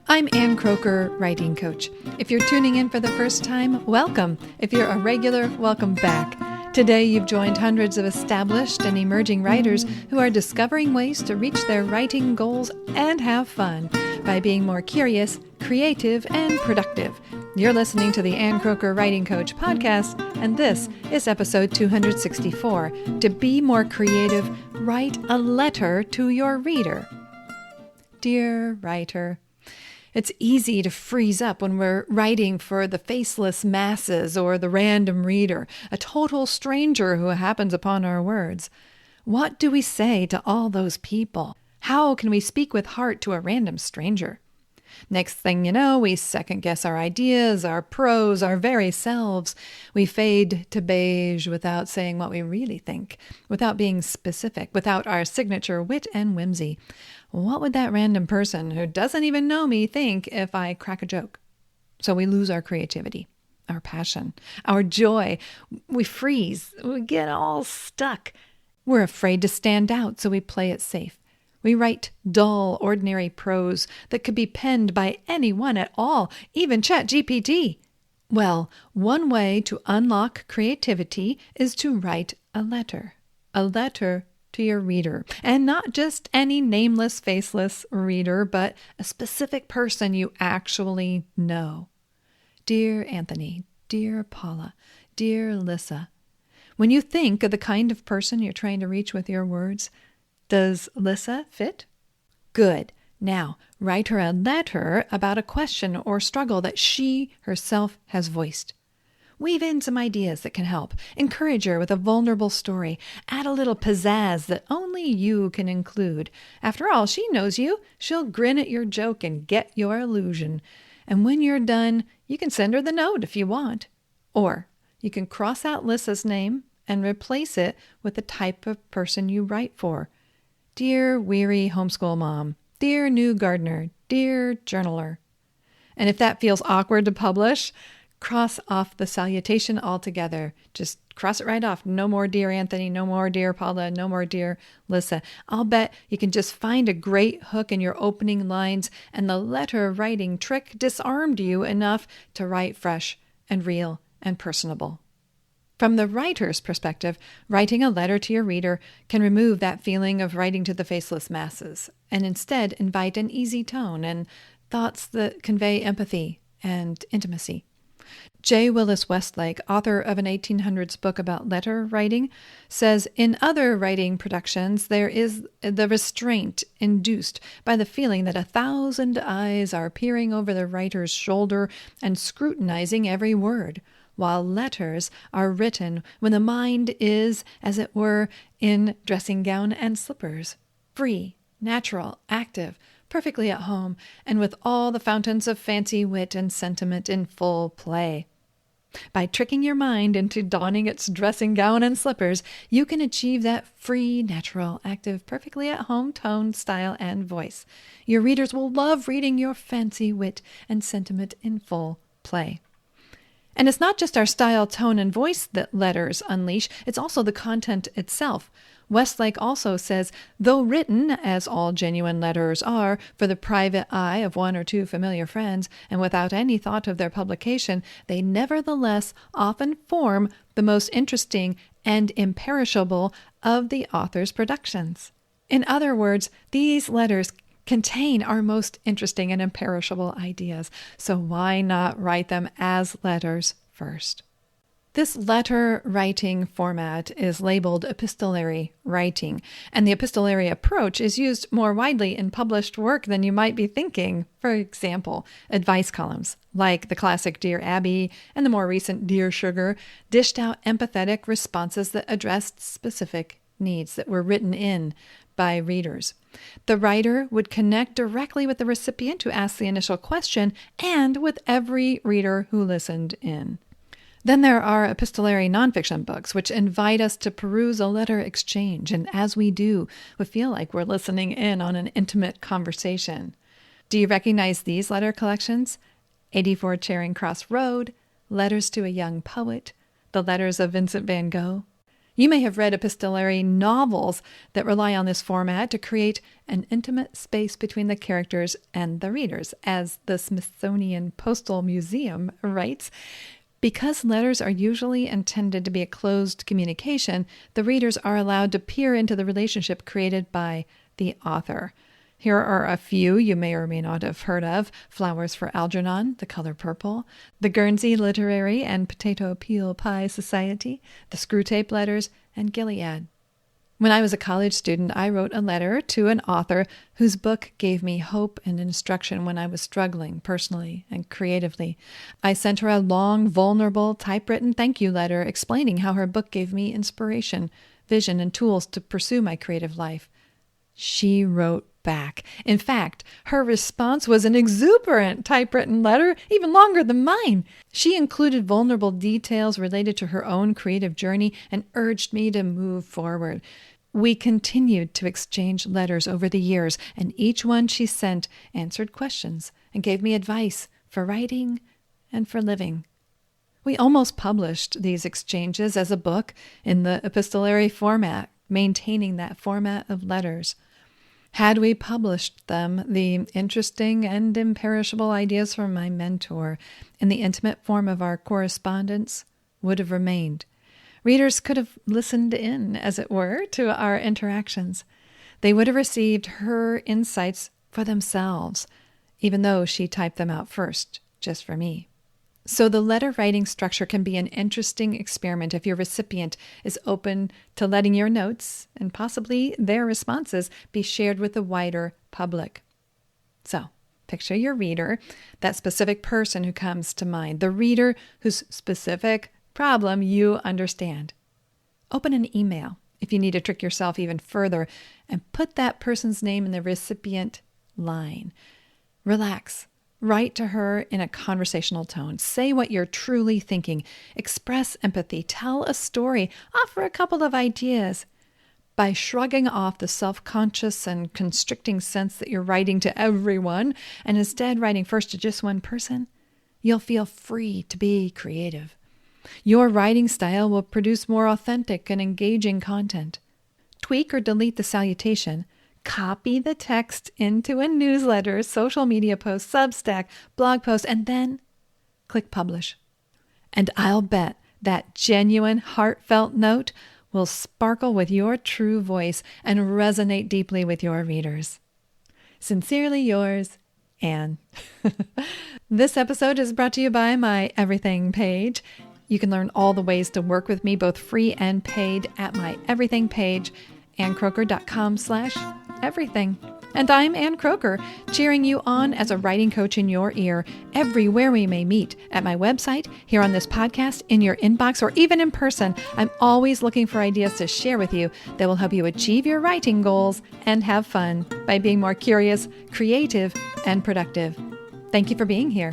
I'm Ann Croker, writing coach. If you're tuning in for the first time, welcome. If you're a regular, welcome back. Today, you've joined hundreds of established and emerging writers who are discovering ways to reach their writing goals and have fun by being more curious, creative, and productive. You're listening to the Ann Croker Writing Coach podcast, and this is episode 264. To be more creative, write a letter to your reader. Dear writer, it's easy to freeze up when we're writing for the faceless masses or the random reader, a total stranger who happens upon our words. What do we say to all those people? How can we speak with heart to a random stranger? Next thing you know, we second-guess our ideas, our prose, our very selves. We fade to beige without saying what we really think, without being specific, without our signature wit and whimsy. What would that random person who doesn't even know me think if I crack a joke? So we lose our creativity, our passion, our joy. We freeze. We get all stuck. We're afraid to stand out, so we play it safe. We write dull, ordinary prose that could be penned by anyone at all, even ChatGPT. Well, one way to unlock creativity is to write a letter to your reader. And not just any nameless, faceless reader, but a specific person you actually know. Dear Anthony, dear Paula, dear Lissa, when you think of the kind of person you're trying to reach with your words, does Lissa fit? Good. Now, write her a letter about a question or struggle that she herself has voiced. Weave in some ideas that can help. Encourage her with a vulnerable story. Add a little pizzazz that only you can include. After all, she knows you. She'll grin at your joke and get your illusion. And when you're done, you can send her the note if you want. Or you can cross out Lissa's name and replace it with the type of person you write for. Dear weary homeschool mom, dear new gardener, dear journaler. And if that feels awkward to publish, cross off the salutation altogether. Just cross it right off. No more dear Anthony, no more dear Paula, no more dear Lissa. I'll bet you can just find a great hook in your opening lines, and the letter writing trick disarmed you enough to write fresh and real and personable. From the writer's perspective, writing a letter to your reader can remove that feeling of writing to the faceless masses and instead invite an easy tone and thoughts that convey empathy and intimacy. J. Willis Westlake, author of an 1800s book about letter writing, says, in other writing productions, there is the restraint induced by the feeling that 1,000 eyes are peering over the writer's shoulder and scrutinizing every word, while letters are written when the mind is, as it were, in dressing gown and slippers, free, natural, active, perfectly at home, and with all the fountains of fancy, wit, and sentiment in full play. By tricking your mind into donning its dressing gown and slippers, you can achieve that free, natural, active, perfectly at home tone, style, and voice. Your readers will love reading your fancy, wit, and sentiment in full play. And it's not just our style, tone, and voice that letters unleash, it's also the content itself. Westlake also says, though written, as all genuine letters are, for the private eye of one or two familiar friends, and without any thought of their publication, they nevertheless often form the most interesting and imperishable of the author's productions. In other words, these letters contain our most interesting and imperishable ideas, so why not write them as letters first? This letter writing format is labeled epistolary writing, and the epistolary approach is used more widely in published work than you might be thinking. For example, advice columns, like the classic Dear Abby and the more recent Dear Sugar, dished out empathetic responses that addressed specific needs that were written in by readers. The writer would connect directly with the recipient who asked the initial question and with every reader who listened in. Then there are epistolary nonfiction books, which invite us to peruse a letter exchange, and as we do, we feel like we're listening in on an intimate conversation. Do you recognize these letter collections? 84 Charing Cross Road, Letters to a Young Poet, The Letters of Vincent van Gogh. You may have read epistolary novels that rely on this format to create an intimate space between the characters and the readers. As the Smithsonian Postal Museum writes, because letters are usually intended to be a closed communication, the readers are allowed to peer into the relationship created by the author. Here are a few you may or may not have heard of: Flowers for Algernon, The Color Purple, the Guernsey Literary and Potato Peel Pie Society, the Screwtape Letters, and Gilead. When I was a college student, I wrote a letter to an author whose book gave me hope and instruction when I was struggling personally and creatively. I sent her a long, vulnerable, typewritten thank you letter explaining how her book gave me inspiration, vision, and tools to pursue my creative life. She wrote back. In fact, her response was an exuberant typewritten letter, even longer than mine. She included vulnerable details related to her own creative journey and urged me to move forward. We continued to exchange letters over the years, and each one she sent answered questions and gave me advice for writing and for living. We almost published these exchanges as a book in the epistolary format, maintaining that format of letters. Had we published them, the interesting and imperishable ideas from my mentor in the intimate form of our correspondence would have remained. Readers could have listened in, as it were, to our interactions. They would have received her insights for themselves, even though she typed them out first, just for me. So the letter writing structure can be an interesting experiment if your recipient is open to letting your notes and possibly their responses be shared with the wider public. So picture your reader, that specific person who comes to mind, the reader whose specific problem you understand. Open an email if you need to trick yourself even further and put that person's name in the recipient line. Relax. Write to her in a conversational tone. Say what you're truly thinking. Express empathy. Tell a story. Offer a couple of ideas. By shrugging off the self-conscious and constricting sense that you're writing to everyone and instead writing first to just one person, you'll feel free to be creative. Your writing style will produce more authentic and engaging content. Tweak or delete the salutation. Copy the text into a newsletter, social media post, Substack, blog post, and then click publish. And I'll bet that genuine, heartfelt note will sparkle with your true voice and resonate deeply with your readers. Sincerely yours, Anne. This episode is brought to you by my Everything page. You can learn all the ways to work with me, both free and paid, at my Everything page, AnneCroker.com/everything. And I'm Anne Croker, cheering you on as a writing coach in your ear everywhere we may meet, at my website, here on this podcast, in your inbox, or even in person. I'm always looking for ideas to share with you that will help you achieve your writing goals and have fun by being more curious, creative, and productive. Thank you for being here.